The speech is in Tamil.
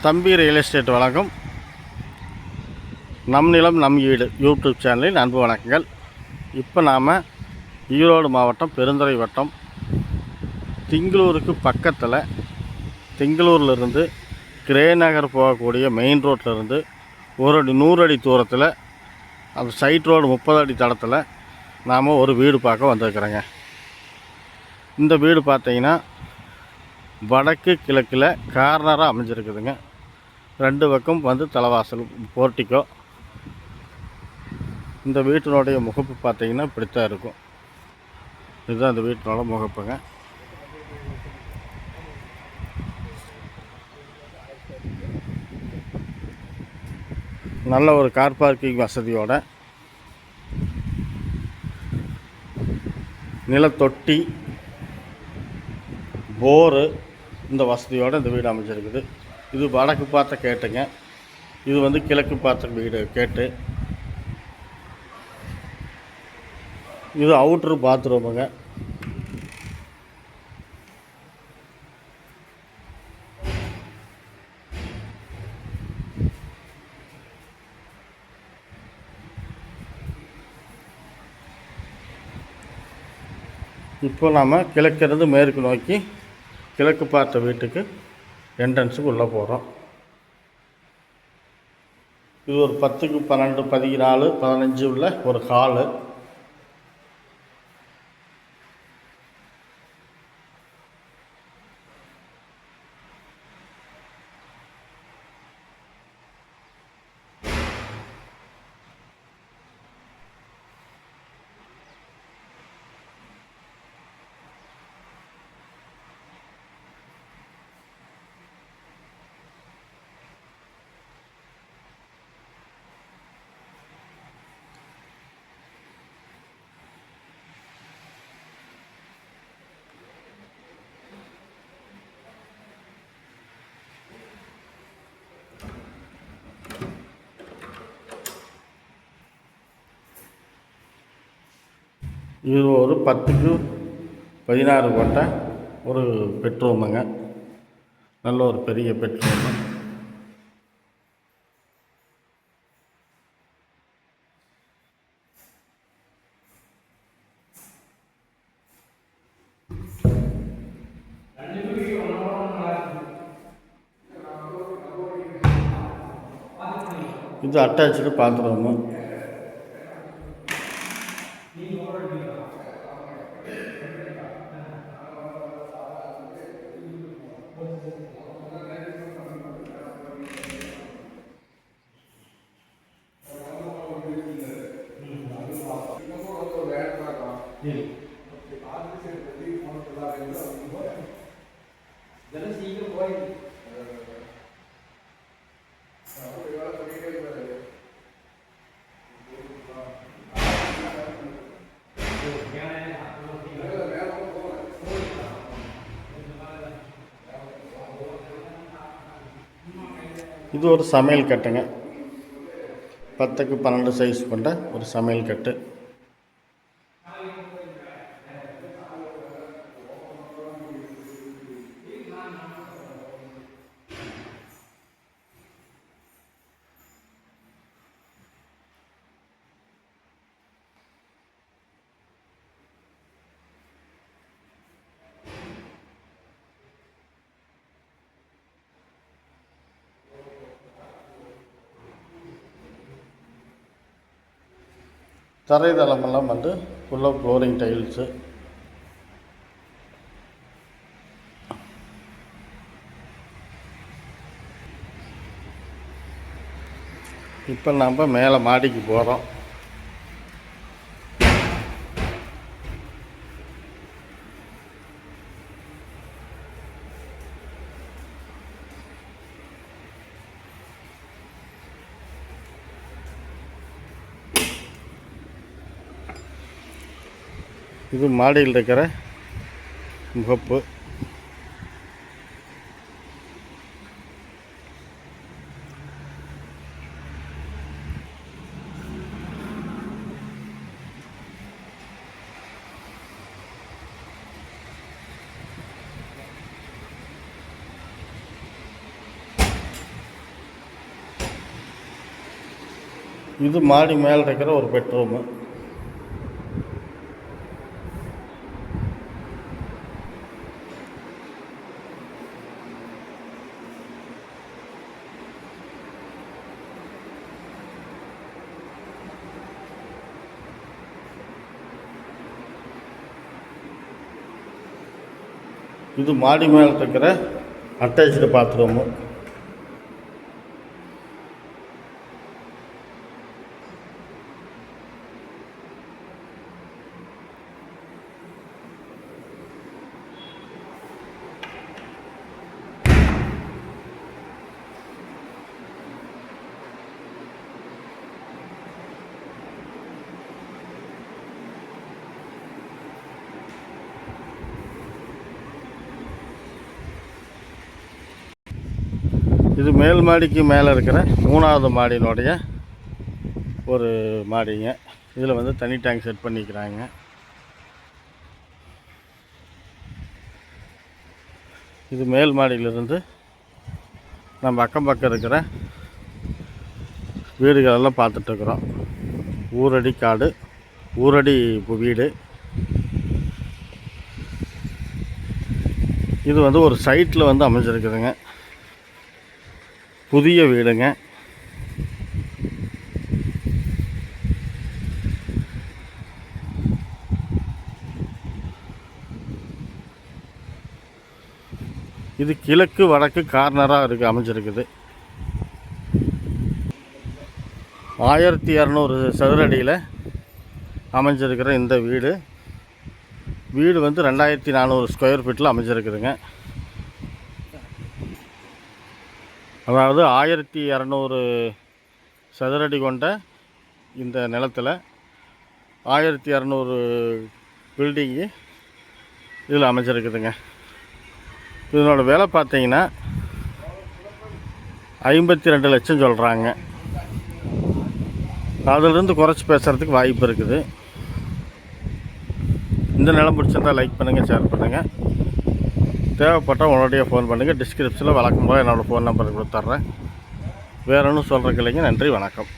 தம்பி ரியல் எஸ்டேட் வழங்கும் நம் நிலம் நம் வீடு யூடியூப் சேனலில் அன்பு வணக்கங்கள். இப்போ நாம் ஈரோடு மாவட்டம் பெருந்துறை வட்டம் திங்களூருக்கு பக்கத்தில் திங்களூர்லேருந்து கிரேநகர் போகக்கூடிய மெயின் ரோட்டிலிருந்து 100 அடி தூரத்தில் அந்த சைட் ரோடு 30 அடி தடத்தில் நாம் ஒரு வீடு பார்க்க வந்திருக்கிறோங்க. இந்த வீடு பார்த்தீங்கன்னா வடக்கு கிழக்கில் கார்னராக அமைஞ்சிருக்குதுங்க. 2 பக்கம் வந்து தலைவாசல் போர்ட்டிக்கோ. இந்த வீட்டினுடைய முகப்பு பார்த்தீங்கன்னா இப்படித்தான் இருக்கும். இதுதான் இந்த வீட்டினோட முகப்புங்க. நல்ல ஒரு கார் பார்க்கிங் வசதியோட நிலத்தொட்டி போரு இந்த வசதியோடு இந்த வீடு அமைஞ்சிருக்குது. இது வடக்கு பார்த்த கேட்டுங்க. இது வந்து கிழக்கு பார்த்த வீடு கேட்டு. இது அவுட்ரு பாத்ரூமுங்க. இப்போ நாம் கிழக்கிருந்து மேற்கு நோக்கி கிழக்கு பார்த்த வீட்டுக்கு என்ட்ரன்ஸுக்கு உள்ளே போகிறோம். இது ஒரு 10க்கு 12, 14, 15 உள்ள ஒரு ஹாலு. இது ஒரு 10க்கு 16 கொண்ட ஒரு பெட்ரூமுங்க. நல்ல ஒரு பெரிய பெட்ரூமு. இது அட்டாச்சு பாத்ரூமு. இது ஒரு சமையல் கட்டுங்க. 10க்கு 12 சைஸ் கொண்ட ஒரு சமையல் கட்டு. தரைதளமெல்லாம் வந்து ஃபுல்லாக ஃப்ளோரிங் டைல்ஸு. இப்போ நம்ம மேலே மாடிக்கு போகிறோம். இது மாடியில் இருக்கிற முகப்பு. இது மாடி மேலே இருக்கிற ஒரு பெட்ரூமு. இது மாடி மேலே இருக்கிற அட்டாச்சு பாத்ரூமு. இது மேல் மாடிக்கு மேலே இருக்கிற 3வது மாடியினுடைய ஒரு மாடிங்க. இதில் வந்து தனி டேங்க் செட் பண்ணிக்கிறாங்க. இது மேல் மாடியிலிருந்து நம்ம அக்கம் பக்கம் இருக்கிற வீடுகளெல்லாம் பார்த்துட்ருக்குறோம். ஊரடி காடு, ஊரடி வீடு. இது வந்து ஒரு சைட்டில் வந்து அமைஞ்சிருக்குதுங்க. புதிய வீடுங்க. இது கிழக்கு வடக்கு கார்னராக அமைஞ்சிருக்குது. 1200 சதுர அடியில் அமைஞ்சிருக்கிற இந்த வீடு வந்து 2400 ஸ்கொயர் ஃபீட்டில் அமைஞ்சிருக்குதுங்க. அதாவது 1200 சதுரடி கொண்ட இந்த நிலத்தில் 1200 பில்டிங்கு இதில் அமைஞ்சிருக்குதுங்க. இதனோட விலை பார்த்தீங்கன்னா 52 லட்சம் சொல்கிறாங்க. அதிலிருந்து குறைச்சி பேசுகிறதுக்கு வாய்ப்பு இருக்குது. இந்த நிலம் பிடிச்சிருந்தால் லைக் பண்ணுங்கள், ஷேர் பண்ணுங்கள். தேவைப்பட்டால் உடனடியாக ஃபோன் பண்ணுங்கள். டிஸ்கிரிப்ஷனில் வழக்கம் போல் என்னோடய ஃபோன் நம்பர் கொடுத்துட்றேன். வேறு ஒன்றும் சொல்கிறதுக்கு இல்லைங்க. நன்றி, வணக்கம்.